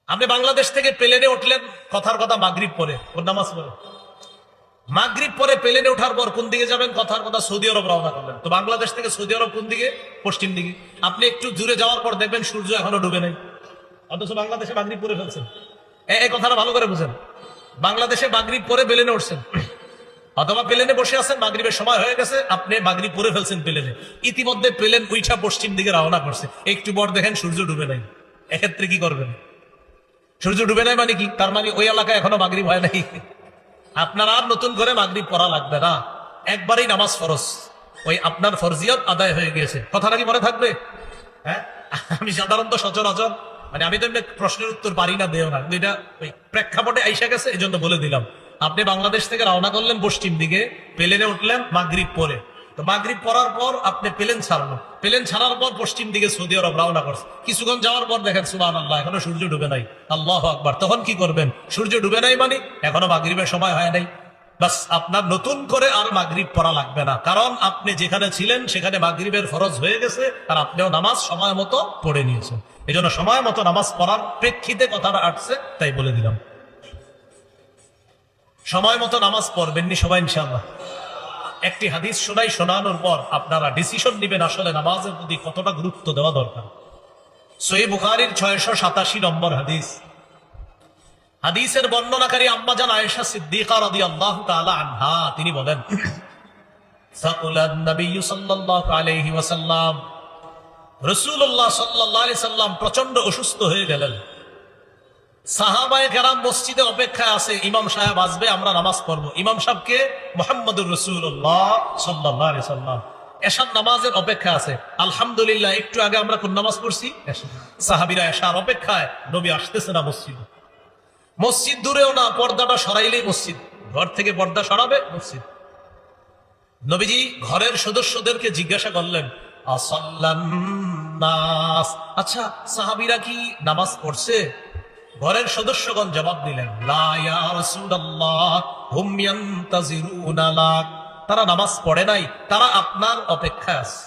আপনি বাংলাদেশ থেকে প্লেনে উঠলেন, কথার কথা মাগরিব পরে, ওর নামাজ পড়ে মাগরিব পরে প্লেনে ওঠার পর কোন দিকে যাবেন? কথার কথা সৌদি আরব রওনা করলেন। তো বাংলাদেশ থেকে সৌদি আরব কোন দিকে? পশ্চিম দিকে। আপনি একটু দূরে যাওয়ার পর দেখবেন সূর্য এখনো ডুবে নাই, অথচ বাংলাদেশে মাগরিব পরে ফেলছেন। এই কথাটা ভালো করে বুঝেন। বাংলাদেশে মাগরিব পরে প্লেনে উঠছেন, অথবা প্লেনে বসে আছেন, মাগরিবের সময় হয়ে গেছে, আপনি মাগরিব পরে ফেলছেন প্লেনে। ইতিমধ্যে প্লেন উইঠা পশ্চিম দিকে রওনা করছে, একটু পর দেখেন সূর্য ডুবে নাই। এক্ষেত্রে কি করবেন? সূর্য ডুবে নাই মানে কি? তার মানে ওই এলাকায় এখনো মাগরিব হয় নাই। আপনার আর নতুন করে মাগরিব পড়া লাগবে না, একবারই নামাজ ফরজ, ওই আপনার ফরজিয়ত আদায় হয়ে গিয়েছে। কথাটা কি মনে থাকবে? হ্যাঁ, আমি সাধারণত সচরাচর মানে আমি তো এমনি প্রশ্নের উত্তর পারি না, দেও না, এটা ওই প্রেক্ষাপটে আইসা গেছে, এই জন্য বলে দিলাম। আপনি বাংলাদেশ থেকে রওনা করলেন পশ্চিম দিকে, প্লেনে উঠলেন মাগরিব পরে। তো মাগরিব পড়ার পর আপনি প্লেন ছাড়লো, প্লেন ছাড়ার পর পশ্চিম দিকে সৌদি আরব রওনা করছে। কিছুক্ষণ যাওয়ার পর দেখেন সুবহানাল্লাহ, এখনো সূর্য ডুবে নাই। আল্লাহু আকবার। তখন কি করবেন? সূর্য ডুবে নাই মানে এখনো মাগরিবের সময় হয় নাই, বাস আপনার নতুন করে আর মাগরিব পড়া লাগবে না, কারণ আপনি যেখানে ছিলেন সেখানে মাগরিবের ফরজ হয়ে গেছে, আর আপনিও নামাজ সময় মতো পড়ে নিয়েছেন। এই জন্য সময় মতো নামাজ পড়ার প্রেক্ষিতে কথাটা আসছে, তাই বলে দিলাম। সময় মতো নামাজ পড়বেননি সবাই ইনশাআল্লাহ। একটি হাদিস শোনাই, শোনানোর পর আপনারা ডিসিশন নেবেন আসলে নামাজের প্রতি কতটা গুরুত্ব দেওয়া দরকার। সহিহ বুখারীর 687 নম্বর হাদিস। হাদিসের বর্ণনাকারী আম্মা জান আয়েশা সিদ্দিকা রাদিয়াল্লাহু তাআলা আনহা, তিনি বলেন, সাকুলান নবী সাল্লাল্লাহু আলাইহি ওয়াসাল্লাম, রাসূলুল্লাহ সাল্লাল্লাহু আলাইহি সাল্লাম প্রচন্ড অসুস্থ হয়ে গেলেন। সাহাবায়ে কেরাম মসজিদে অপেক্ষায় আছে, ইমাম সাহেব আসবে, আমরা নামাজ পড়বো। ইমাম সাহেবকে মুহাম্মদুর রাসূলুল্লাহ সাল্লাল্লাহু আলাইহি সাল্লাম এশার নামাজের অপেক্ষা আছে। আলহামদুলিল্লাহ, একটু আগে আমরা কোন নামাজ পড়ছি? সাহাবীরা এশার অপেক্ষায়, নবী আসতেছে না মসজিদে। মসজিদ দূরেও না, পর্দাটা সরাইলেই মসজিদ, ঘর থেকে পর্দা সরাবে মসজিদ। নবীজি ঘরের সদস্যদেরকে জিজ্ঞাসা করলেন, আসাল্লান নাস, আচ্ছা সাহাবীরা কি নামাজ পড়ছে? ঘরের সদস্যগণ জবাব দিলেন, লা ইয়া রাসূলুল্লাহ হুম ইয়ান্তাজিরুনা লাক, তারা নামাজ পড়ে নাই, তারা আপনার অপেক্ষায় আছে।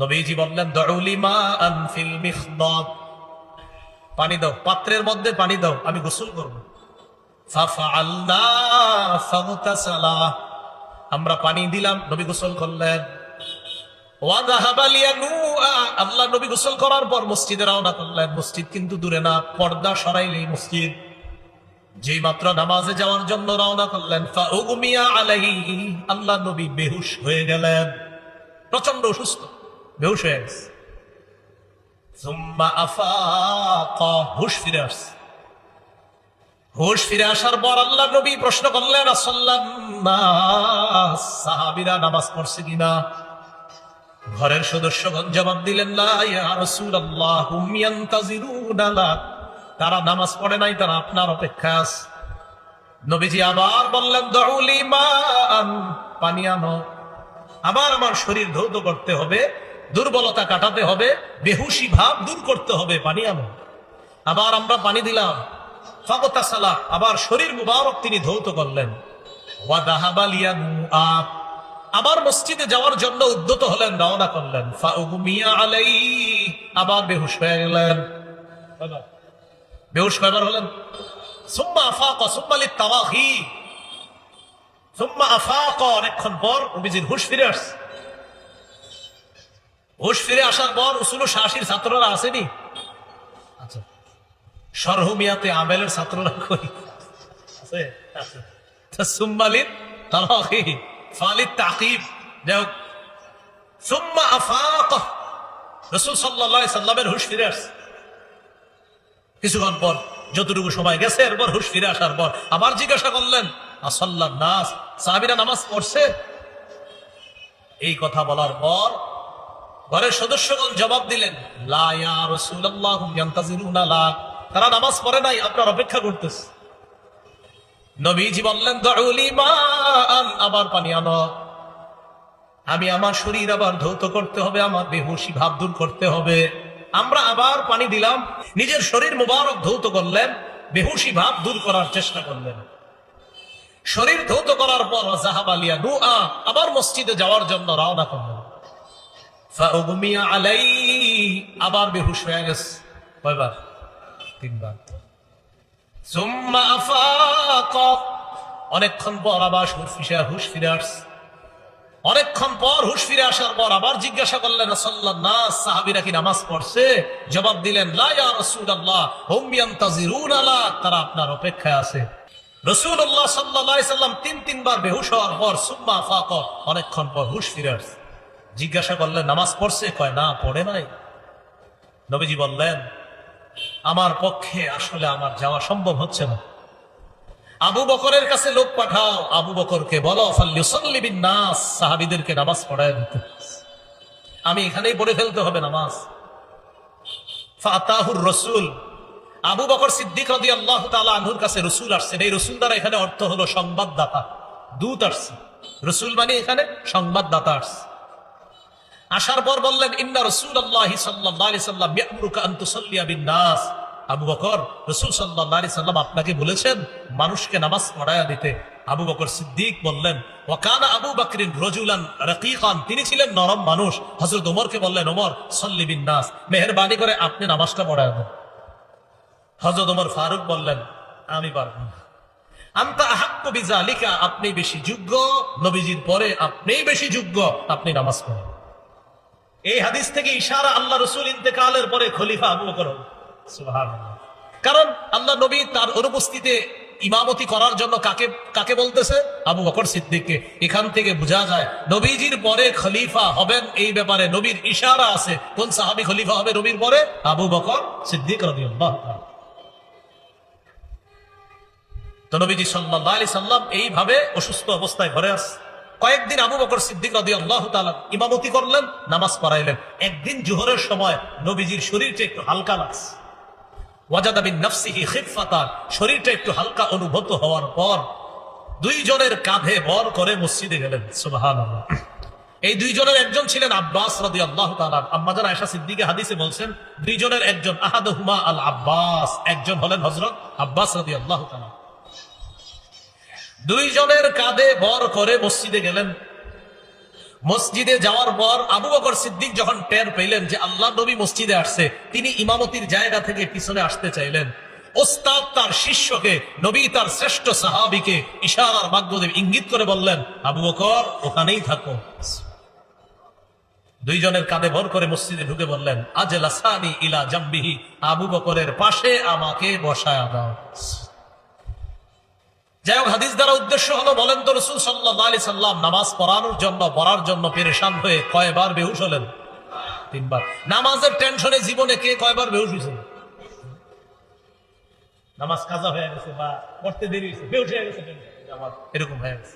নবীজি বললেন, দুউ লিমাআন ফিল মিখদাব, পানি দাও, পাত্রের মধ্যে পানি দাও, আমি গোসল করব। ফাফআলনা ফাগতাসালা, আমরা পানি দিলাম, নবী গোসল করলেন। ওয়া যাহাবা লিয়ানুআ, আল্লাহ নবী গোসল করার পর মসজিদে রওনা করলেন। মসজিদ কিন্তু দূরে না, পর্দা সরাইলেই মসজিদ। যেই মাত্র নামাজে যাওয়ার জন্য রওনা করলেন, ফাউগমিয়া আলাইহি, আল্লাহ নবী বেহুশ হয়ে গেলেন, প্রচন্ড অসুস্থ, বেহুশ হয়ে গেছে। সুম্মা আফাকা, হুশ ফিরে আসছে। হুশ ফিরে আসার পর আল্লাহ নবী প্রশ্ন করলেন, আসাল্লান নাস, সাহাবীরা নামাজ পড়ছে কিনা? ঘরের সদস্যগণ জবাব দিলেন, লা ইয়া রাসূলুল্লাহ হুম ইয়ান্তাজিরুনা লাক, তারা নামাজ পড়ে নাই, তারা আপনার অপেক্ষায় আছে। নবীজি আবার বললেন, দুউ লিমাআন, পানি আনো, আবার আমার শরীর ধৌত করতে হবে, দুর্বলতা কাটাতে হবে, বেহুশি ভাব দূর করতে হবে, পানি আনো। আবার আমরা পানি দিলাম। ফাগতাসালা, আবার শরীর মুবারক তিনি ধৌত করলেন। ওয়া যাহাবা লিয়ানুআ, আবার মসজিদে যাওয়ার জন্য উদ্যত হলেন, রওনা করলেন। ফাউগমিয়া আলাইহি, আবার বেহুশ হয়ে গেলেন। বেহুশ কয়বার হলেন? সুম্মা আফাকা, সুম্মা লিতাওয়াহি, সুম্মা আফাকা, অনেকক্ষণ পর নবীজির হুশ ফিরে আসছে। হুশ ফিরে আসার পর উসুল ও শাসির ছাত্ররা আসেনি? আচ্ছা, সরহুমিয়াতে আমেলের ছাত্ররা কই আছে? সুম্মা লিতাওয়াহি, ফালিত তাকিব, যাও। সুম্মা আফাকা, রাসূল সাল্লাল্লাহু আলাইহি সাল্লামের হুশ ফিরে আসছে। কিছুক্ষণ পর, যতটুকু সময় গেছে, এরপর হুশ ফিরে আসার পর আবার জিজ্ঞাসা করলেন, আসাল্লান নাস, সাহাবীরা নামাজ পড়ছে? এই কথা বলার পর ঘরের সদস্যগণ জবাব দিলেন, লা ইয়া রাসূলুল্লাহ হুম ইয়ান্তাজিরুনা লাক, তারা নামাজ পড়ে নাই, আপনার অপেক্ষা করতেছে। নবীজি বললেন, দুউ লিমাআন, আবার পানি আনো, আমি আমার শরীর আবার ধৌত করতে হবে, আমার বেহুশি ভাব দূর করতে হবে। আমরা আবার পানি দিলাম, নিজের শরীর মুবারক ধৌত করলেন, বেহুশি ভাব দূর করার চেষ্টা করলেন। শরীর ধৌত করার পর যাহাবা লিয়ানুআ, আবার মসজিদে যাওয়ার জন্য রওনা করলেন। ফাউগমিয়া আলাইহি, আবার বেহুশ হয়ে গেছে। কয়বার? তিনবার। সুম্মা আফাক, অনেকক্ষণ পর আবার হুশ ফিরে আসছে। অনেকক্ষণ পর হুশ ফিরে আসার পর আবার জিজ্ঞাসা করলেন রাসূলুল্লাহ, নাস সাহাবীরা কি নামাজ পড়ছে? জবাব দিলেন, লা ইয়া রাসূলুল্লাহ, হুম ইয়ান্তাজিরুনা লা, তারা আপনার অপেক্ষায় আছে। রাসূলুল্লাহ সাল্লাল্লাহু আলাইহি সাল্লাম তিনবার বেহুশ হওয়ার পর সুম্মা আফাক, অনেকক্ষণ পর হুশ ফিরে আসছে। জিজ্ঞাসা করলেন, নামাজ পড়ছে? কয়, না, পড়ে নাই। নবীজি বললেন, আমার পক্ষে আসলে আমার যাওয়া সম্ভব হচ্ছে না। আবু বকরের কাছে লোক পাঠাও, আবু বকরকে বলো ফালইউসাল্লি বিন নাস, সাহাবীদেরকে নামাজ পড়ায় দিতে। আমি এখানেই পড়ে ফেলতে হবে নামাজ। ফাতাহুর রাসূল, আবু বকর সিদ্দিক রাদিয়াল্লাহু তাআলা আনহুর কাছে রাসূল আসছেন। এই রাসূল দ্বারা এখানে অর্থ হলো সংবাদদাতা, দূত আসছে। রাসূল মানে এখানে সংবাদদাতা আসছে। আসার পর বললেন, ইন্না রাসূলুল্লাহি সাল্লাল্লাহু আলাইহি সাল্লাম ইয়ামুরুকা আন তুসাল্লিয়া বিন নাস। আবু বকর, রাসূল সাল্লাল্লাহু আলাইহি সাল্লাম আপনাকে বলেছেন মানুষকে নামাজ পড়ায়া দিতে। আবু বকর সিদ্দিক বললেন, ওয়া কানা আবু বকরিন রাজুলান রাকীকান, তিনি ছিলেন নরম মানুষ। হযরত ওমরকে বললেন, ওমর সাল্লি বিন নাস, মেহেরবানি করে আপনি নামাজটা পড়ায়া দেন। হযরত ওমর ফারুক বললেন, আমি পারব না। আনতা আহাক্কু বিযালিকা, আপনি বেশি যোগ্য, নবীজির পরে আপনিই বেশি যোগ্য, আপনি নামাজ পড়েন। এই হাদিস থেকে ইশারা আল্লাহ রাসূল ইন্তেকালের পরে খলিফা আবু বকর। সুবহানাল্লাহ। কারণ আল্লাহ নবী তার অনুপস্থিতিতে ইমামতি করার জন্য কাকে বলতেছে? আবু বকর সিদ্দিককে। এখান থেকে বোঝা যায় নবীজির পরে খলিফা হবেন, এই ব্যাপারে নবীর ইশারা আছে। কোন সাহাবী খলিফা হবে নবীর পরে? আবু বকর সিদ্দিক রাদিয়াল্লাহু তাআলা। তো নবীজি সাল্লাল্লাহু আলাইহি সাল্লাম এইভাবে অসুস্থ অবস্থায় ঘরে আসছে। কয়েকদিন আবু বকর সিদ্দিক রাদিয়াল্লাহু তাআলা ইমামতি করলেন, নামাজ পড়াইলেন। একদিন জোহরের সময় নবীজির শরীরটা একটু হালকা লাগছে। ওয়াজাদা বিন নাফসিহি খিফাতান, শরীরটা একটু হালকা অনুভূত হওয়ার পর দুইজনের কাঁধে ভর করে মসজিদে গেলেন। সুবহানাল্লাহ। এই দুইজনের একজন ছিলেন আব্বাস রাদিয়াল্লাহু তাআলা। আম্মা জান আয়েশা সিদ্দিকা হাদিসে বলছেন, দুইজনের একজন আহাদুহুমা আল আব্বাস, একজন হলেন হযরত আব্বাস রাদিয়াল্লাহু তাআলা। দুইজনের কাঁধে ভর করে মসজিদে গেলেন। মসজিদে যাওয়ার পর আবু বকর সিদ্দিক যখন টের পেলেন যে আল্লাহ নবী মসজিদে আসছে, তিনি ইমামতির জায়গা থেকে পিছনে আসতে চাইলেন। ওস্তাদ তার শিষ্যকে, নবী তার শ্রেষ্ঠ সাহাবীকে ইশারার মাধ্যমে ইঙ্গিত করে বললেন, আবু বকর ওখানেই থাকো। দুইজনের কাঁধে ভর করে মসজিদে ঢুকে বললেন, আজলাসানি ইলা জামবিহি, আবু বকরের পাশে আমাকে বসায়া দাও। যাই হোক, হাদিস দ্বারা উদ্দেশ্য হলো, বলেন তো রাসূল সাল্লাল্লাহু আলাইহি সাল্লাম নামাজ পড়ার জন্য পেরেশান হয়ে কয়বার বেহুশ হলেন? তিনবার। নামাজের টেনশনে জীবনে কে কয়বার বেহুশ হয়েছে? নামাজ কাজা হয়ে গেছে বা পড়তে দেরি হয়েছে, বেহুশ হয়ে গেছে, এরকম হয়ে গেছে।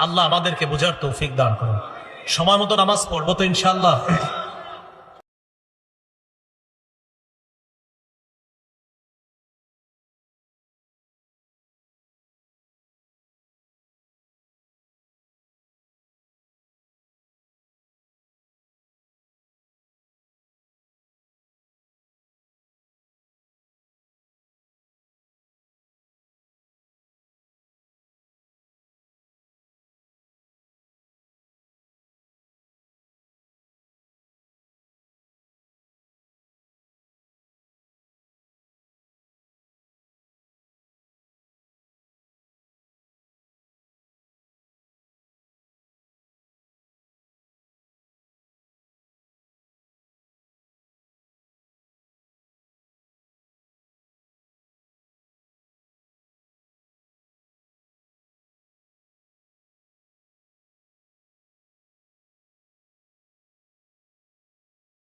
আল্লাহ আমাদেরকে বোঝার তৌফিক দান করুন। সময় মতো নামাজ পড়বো তো ইনশাআল্লাহ।